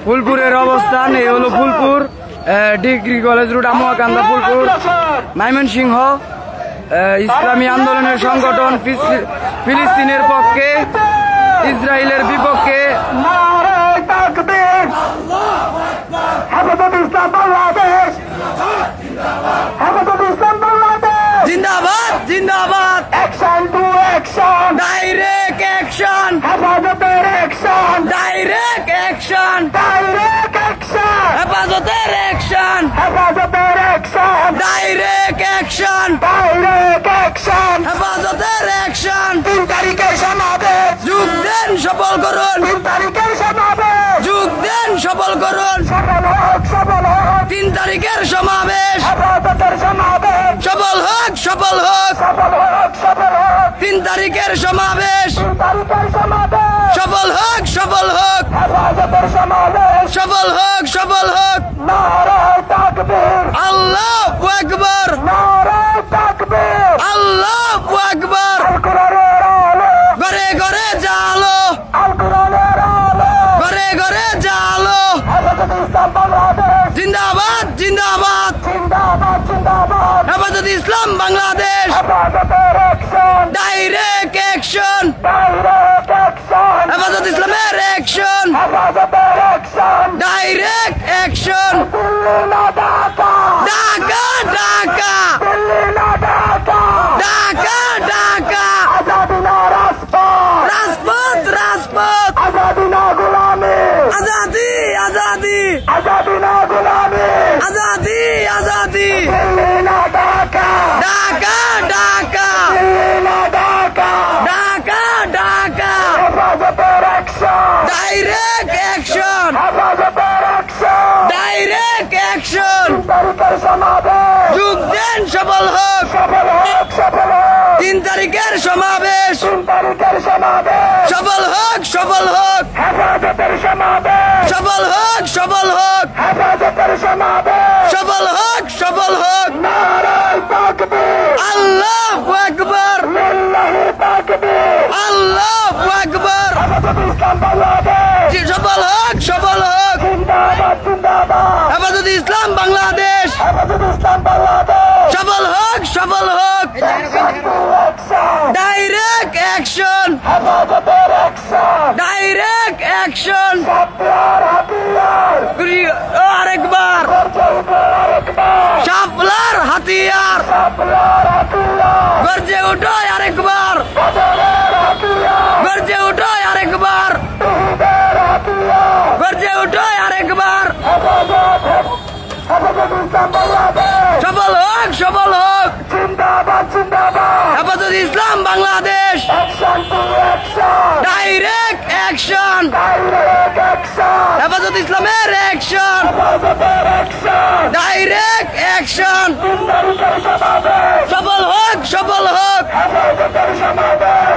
ফুলপুরের অবস্থান এই হলো Phulpur degree college road Amuakanda Phulpur Mymensingh. ইসলামী আন্দোলনের সংগঠন ফিলিস্তিনের পক্ষে ইসরায়েলের বিপক্ষে জিন্দাবাদ জিন্দাবাদ action to action direct action হেফাজতের action direct action direct action হেফাজতের অ্যাকশন হেফাজতের action direct action direct action হেফাজতের অ্যাকশন 3 তারিখের সমাবেশ যোগ দেন সফল করুন 3 তারিখের সমাবেশ যোগ দেন সফল করুন সফল হোক 3 তারিখের সমাবেশ হেফাজতের সমাবেশ সফল হোক সফল হোক 3 তারিখের সমাবেশ 3 তারিখের সমাবেশ সফল হোক হেফাজতের সমাবেশ সফল হোক নারায়ে তাকবীর আল্লাহু আকবার নারায়ে তাকবীর আল্লাহু আকবার আল কোরআনের আলো ঘরে ঘরে জালো আল কোরআনের আলো ঘরে ঘরে জালো হেফাজতে ইসলাম বাংলাদেশ জিন্দাবাদ জিন্দাবাদ জিন্দাবাদ জিন্দাবাদ হেফাজত ইসলাম বাংলাদেশ হেফাজতের action direct action direct action Hefazat ইসলামের অ্যাকশন হেফাজতের অ্যাকশন ডাইরেক্ট অ্যাকশন দিল্লি না ঢাকা ঢাকা ঢাকা দিল্লি না ঢাকা ঢাকা ঢাকা আজাদি না রাজপথ রাজপথ রাজপথ আজাদি না গোলামি আজাদি আজাদি আজাদি না গোলামি আজাদি আজাদি দিল্লি না ঢাকা ঢাকা ঢাকা দিল্লি না ঢাকা ঢাকা ঢাকা হেফাজতের অ্যাকশন ডাইরেক্ট অ্যাকশন হেফাজতের অ্যাকশন ডাইরেক্ট অ্যাকশন 3 তারিখের সমাবেশ যোগ দেন সফল হোক সফল হোক 3 তারিখের সমাবেশ 3 তারিখের সমাবেশ সফল হোক হেফাজতের সমাবেশ সফল হোক হেফাজতের সমাবেশ সফল হোক নারায়ে তাকবীর আল্লাহু আকবার লিল্লাহি তাকবীর আল্লাহু আকবার হেফাজতে ইসলাম বাংলাদেশ সফল হোক জিন্দাবাদ জিন্দাবাদ হেফাজত ইসলাম বাংলাদেশ হেফাজতে ইসলাম বাংলাদেশ সফল হোক action to action direct action হেফাজতের অ্যাকশন ডাইরেক্ট অ্যাকশন সাপলার হাতিয়ার আরেকবার আরেকবার শাপলার হাতিয়ার সাপলার হাতিয়ার গর্জে উঠো আরেকবার বদরের হাতিয়ার গর্জে উঠো আরেকবার শহীদের হাতিয়ার গর্জে উঠো আরেকবার হেফাজতে ইসলাম বাংলাদেশ সফল হোক জিন্দাবাদ জিন্দাবাদ Hefazat Islam Bangladesh action to action direct action direct action Hefazat ইসলামের অ্যাকশন হেফাজতের অ্যাকশন ডাইরেক্ট অ্যাকশন 3 তারিখের সমাবেশ সফল হোক হেফাজতের সমাবেশ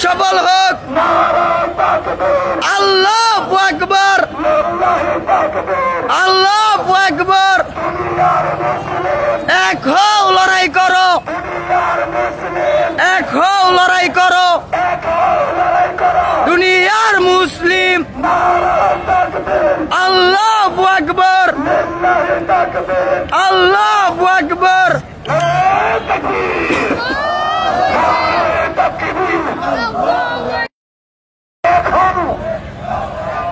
সফল হোক নারায়ে তাকবীর আল্লাহু আকবার লিল্লাহি তাকবীর আল্লাহু আকবার দুনিয়ার মুসলিম এক হও লড়াই করো দুনিয়ার মুসলিম এক হও লড়াই করো এক হও লড়াই করো দুনিয়ার মুসলিম নারায়ে তাকবীর আল্লাহু আকবার লিল্লাহি তাকবীর আল্লাহু আকবার নারায়ে তাকবীর নারায়ে তাকবীর এখন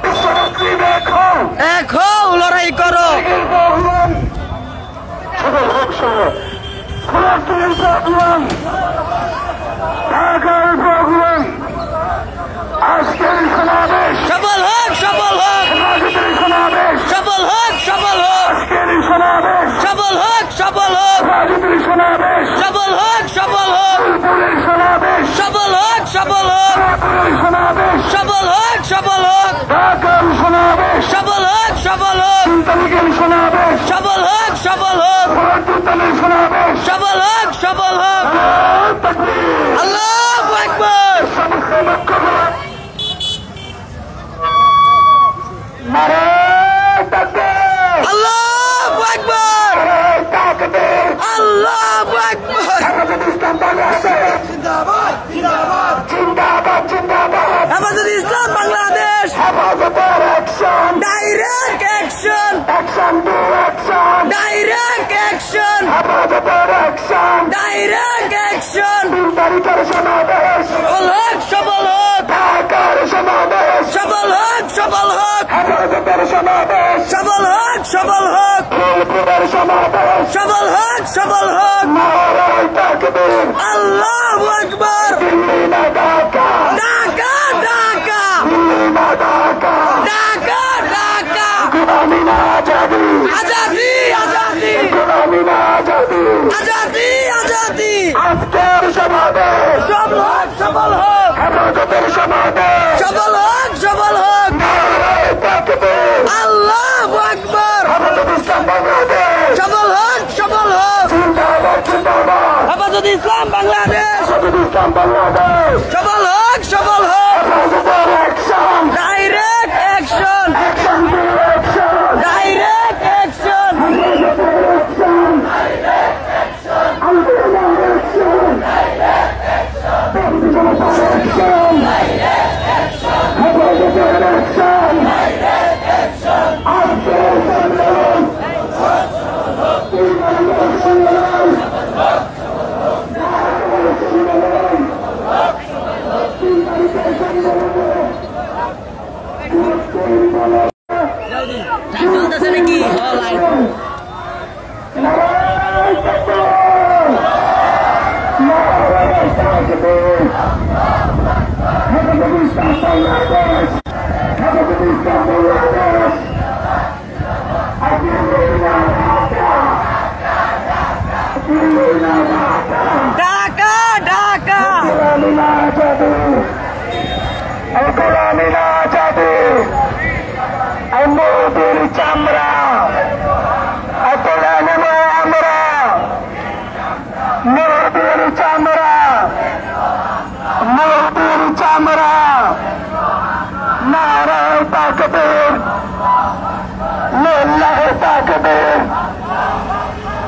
বিশ্বমুসলিম এখন এক হও লড়াই করো বহুমান সফল হোক ফিলিস্তিনের প্রোগ্রাম ঢাকার প্রোগ্রাম আজকের সমাবেশ সফল হোক হেফাজতের সমাবেশ সফল হোক আজকের সমাবেশ সফল হোক হেফাজতের সমাবেশ সফল হোক ফুলপুরের সমাবেশ সফল হোক ঢাকার সমাবেশ সফল হোক ঢাকার সমাবেশ সফল হোক 3 তারিখের সমাবেশ সফল হোক 2 তারিখের সমাবেশ সফল হোক নারায়ে তাকবীর আল্লাহু আকবার সমস্ত লক্ষ্য করে নারায়ে তাকবীর আল্লাহু আকবার নারায়ে তাকবীর আল্লাহু আকবার হেফাজতে ইসলাম বাংলাদেশ জিন্দাবাদ জিন্দাবাদ জিন্দাবাদ হেফাজত ইসলাম বাংলাদেশ হেফাজতের action direct action, action to action, direct action, হেফাজতের অ্যাকশন, ডাইরেক্ট অ্যাকশন। 3 তারিখের সমাবেশ, সফল হোক, সফল হোক, ঢাকার সমাবেশ, সফল হোক, সফল হোক, হেফাজতের সমাবেশ, সফল হোক, সফল হোক, ফুলপুরের সমাবেশ, সফল হোক, সফল হোক। নারায়ে তাকবীর, আল্লাহু আকবার। দিল্লি না ঢাকা, ঢাকা, ঢাকা, দিল্লি না ঢাকা, ঢাকা, ঢাকা। গোলামি না আজাদি, আজাদি, আজাদি, গোলামি না আজাদি। আজাদি, আজাদি। আজকের সমাবেশ, সফল হোক, সফল হোক, হেফাজতের সমাবেশ, সফল হোক, সফল হোক। নারায়ে তাকবীর, আল্লাহু আকবার। হেফাজত ইসলাম বাংলাদেশ, সফল হোক, সফল হোক। জিন্দাবাদ জিন্দাবাদ, হেফাজত ইসলাম বাংলাদেশ। হেফাজত ইসলাম বাংলাদেশ, সফল হোক, সফল হোক। হেফাজতের action, direct action, action to action, direct action, হেফাজতের অ্যাকশন, আন্দোলনের অ্যাকশন, জনতার অ্যাকশন, হেফাজতের অ্যাকশন, আজকের সম্মেলন, চলতেছে নাকি? লাইভ। নারায়ে তাকবীর, নারায়ে তাকবীর, হেফাজত ইসলাম বাংলাদেশ, হেফাজত ইসলাম বাংলাদেশ, দিল্লি না ঢাকা, দিল্লি না ঢাকা, ঢাকা, ঢাকা। গোলামি না আজাদি, গোলামি না আজাদি। মোদির চামড়া তুলে নেব আমরা, মোদির চামড়া, মোদির চামড়া। নারায়ে তাকবীর, লিল্লাহি তাকবীর,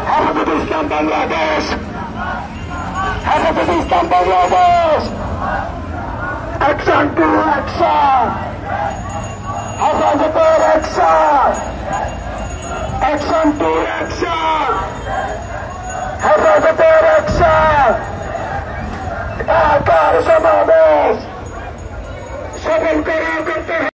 হেফাজত ইসলাম বাংলাদেশ, হেফাজত Islam Bangladesh, action to action, হেফাজতের অ্যাকশন, অ্যাকশন টু অ্যাকশন, হেফাজতের অ্যাকশন। ঢাকার সমাবেশ সফল করতে